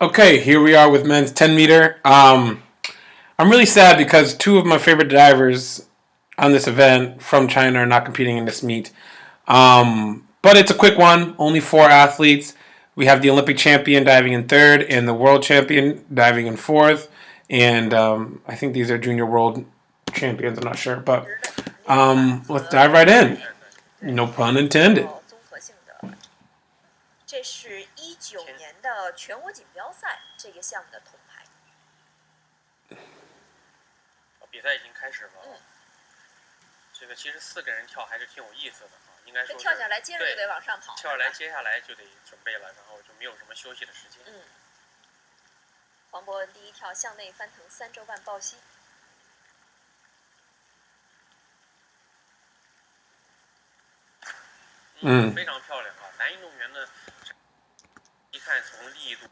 Okay, here we are with men's 10 meter. I'm really sad because two of my favorite divers on this event from China are not competing in this meet. But it's a quick one, only four athletes. We have the Olympic champion diving in third and the world champion diving in fourth. And I think these are junior world champions, I'm not sure. But let's dive right in. No pun intended. 这是19年的全国锦标赛这个项目的铜牌。比赛已经开始了。这个其实4个人跳还是挺有意思的啊，应该说跳下来接着就得往上跑。跳下来接下来就得准备了，然后就没有什么休息的时间。黄博文第一跳向内翻腾3周半抱膝。非常漂亮啊！男运动员呢，一看从力度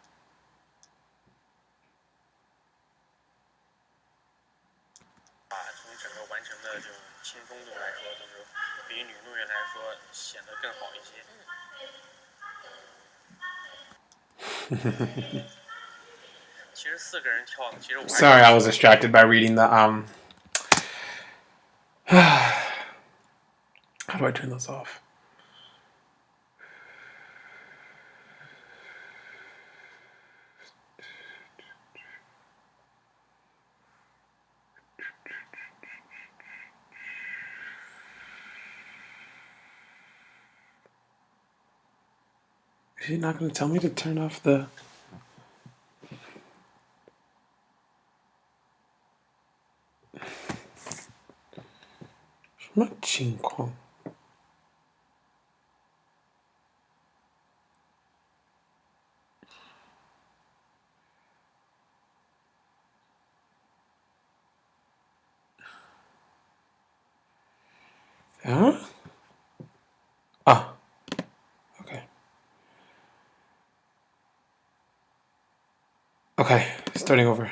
从整个完成的这种轻松度来说，就是比女运动员来说显得更好一些。其实4个人跳，其实我 Sorry, I was distracted by reading the How do I turn this off? Is he not going to tell me to turn off the... 什么情况？ Huh? Ah. Okay. Okay, starting over.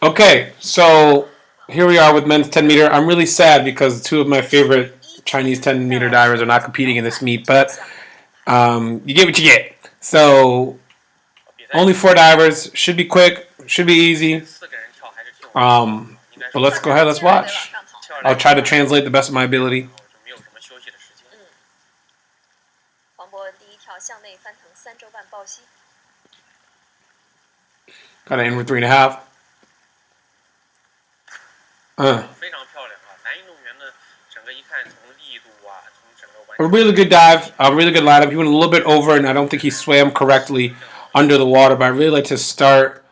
Okay, so here we are with men's 10 meter. I'm really sad because two of my favorite Chinese 10 meter divers are not competing in this meet, but you get what you get. So only 4 divers, should be quick, should be easy. But let's go ahead, let's watch. I'll try to translate the best of my ability. Got to end with 3.5. A really good dive, a really good lineup. He went a little bit over, and I don't think he swam correctly under the water. But I really like to start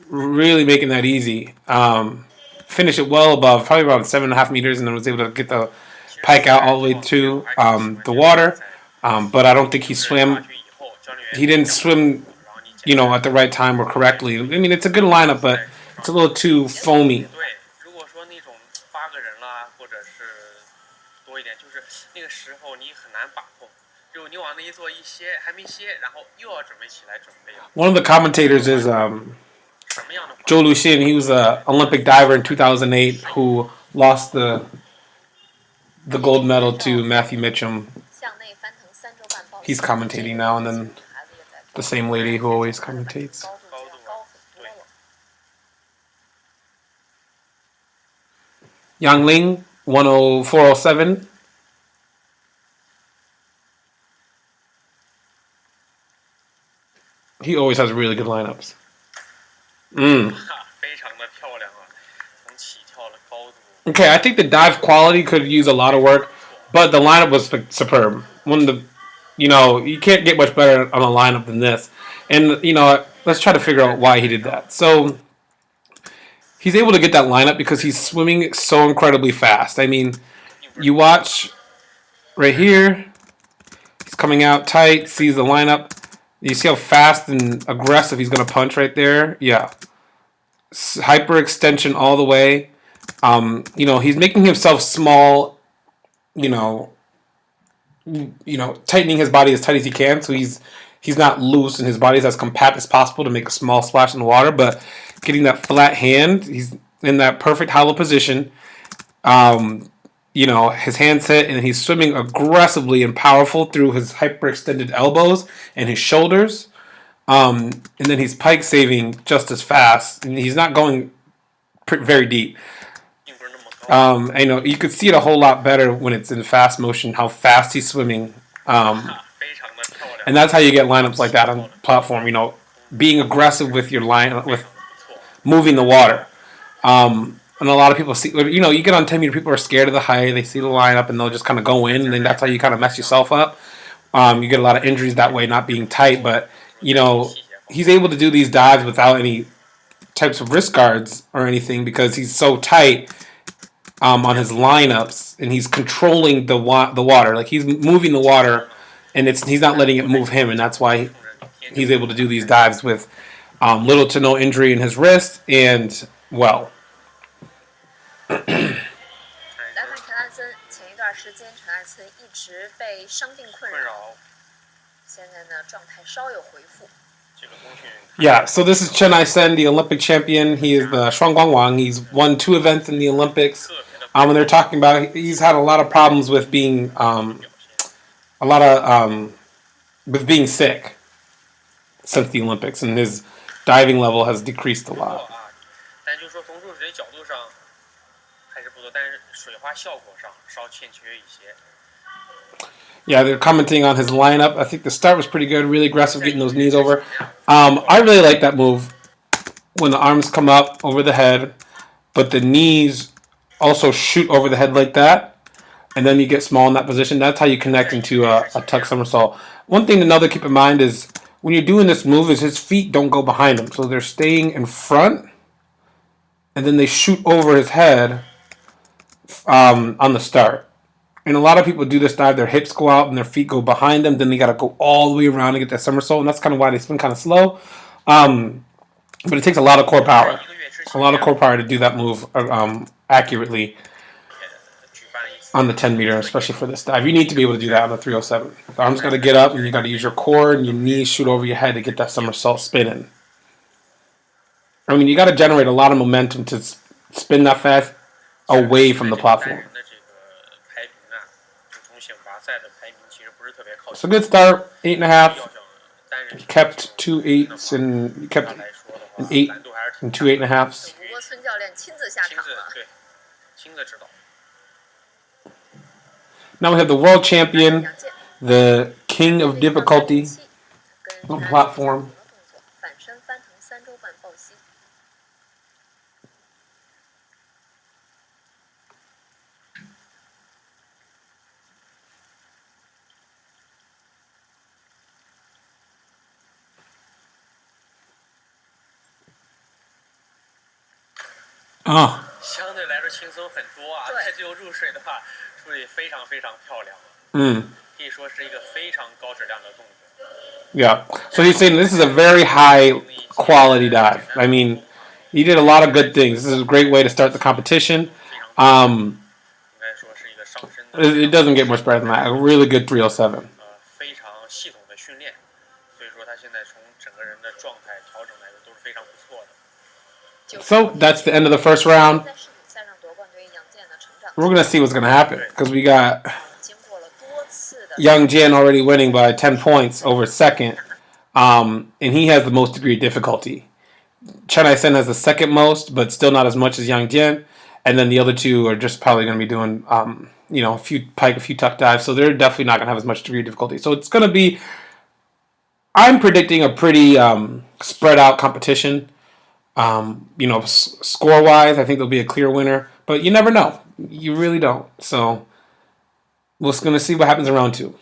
really making that easy. Finish it well above, probably around 7.5 meters, and then was able to get the pike out all the way to the water. But I don't think he swam. He didn't swim, at the right time or correctly. I mean, it's a good lineup, but it's a little too foamy. One of the commentators is Zhou Luxin. He was an Olympic diver in 2008 who lost the gold medal to Matthew Mitchum. He's commentating now, and then the same lady who always commentates. Yang Ling, 104.07. He always has really good lineups. Okay, I think the dive quality could use a lot of work, but the lineup was superb. One of the, you can't get much better on a lineup than this. And, let's try to figure out why he did that. So, he's able to get that lineup because he's swimming so incredibly fast. I mean, you watch right here, he's coming out tight, sees the lineup. You see how fast and aggressive he's going to punch right there? Yeah. Hyperextension all the way. He's making himself small, tightening his body as tight as he can, so he's not loose and his body is as compact as possible to make a small splash in the water, but getting that flat hand, he's in that perfect hollow position. His hands hit and he's swimming aggressively and powerful through his hyperextended elbows and his shoulders. And then he's pike saving just as fast, and he's not going very deep. 并不是那么高。 You could see it a whole lot better when it's in fast motion, how fast he's swimming. 非常的漂亮。 And that's how you get lineups like that on platform. Being aggressive with your line, with 不错。 moving the water. And a lot of people see, you get on 10 meter, people are scared of the height. They see the lineup and they'll just kind of go in, and then that's how you kind of mess yourself up. You get a lot of injuries that way, not being tight. But he's able to do these dives without any types of wrist guards or anything because he's so tight on his lineups, and he's controlling the water. Like he's moving the water, and he's not letting it move him, and that's why he's able to do these dives with little to no injury in his wrist and well. 来看陈汉森，前一段时间陈汉森一直被伤病困扰，现在呢状态稍有回复。 Yeah, so this is Chen Ai-sen, the Olympic champion. He is the Shuangguang Wang. He's won 2 events in the Olympics. And they're talking about he's had a lot of problems with being with being sick since the Olympics, and his diving level has decreased a lot. 但就是说从入水角度上还是不错，但是水花效果上稍欠缺一些。 Yeah, they're commenting on his lineup. I think the start was pretty good, really aggressive, getting those knees over. I really like that move when the arms come up over the head, but the knees also shoot over the head like that, and then you get small in that position. That's how you connect into a tuck somersault. One thing to know to keep in mind is when you're doing this move is his feet don't go behind him, so they're staying in front, and then they shoot over his head on the start. And a lot of people do this dive, their hips go out and their feet go behind them, then they got to go all the way around to get that somersault, and that's kind of why they spin kind of slow. But it takes a lot of core power. A lot of core power to do that move accurately on the 10 meter, especially for this dive. You need to be able to do that on the 307. The arms got to get up, and you got to use your core, and your knees shoot over your head to get that somersault spinning. I mean, you got to generate a lot of momentum to spin that fast away from the platform. It's a good start, 8.5. He kept 2 8s and he kept an 8 and 2 8.5s. 不过孙教练亲自下场了。 亲自指导。 Now we have the world champion, the king of difficulty on platform. 反身翻腾3周半抱膝。 相对来说轻松很多啊，在最后入水的话，处理非常非常漂亮。可以说是一个非常高质量的动作。 Yeah. So he's saying this is a very high quality dive. I mean, he did a lot of good things. This is a great way to start the competition. 应该说是一个上身的。 It doesn't get much better than that. A really good 307. 非常系统的训练，所以说他现在从整个人的状态调整来说都是非常不错的。 So that's the end of the first round. We're going to see what's going to happen because we got Yang Jian already winning by 10 points over second, and he has the most degree of difficulty. Chen Ai-sen has the second most, but still not as much as Yang Jian, and then the other two are just probably going to be doing, a few pike, a few tuck dives, so they're definitely not going to have as much degree of difficulty. So it's going to be, I'm predicting a pretty spread out competition. Score-wise, I think there'll be a clear winner, but you never know. You really don't. So we're going to see what happens in round 2.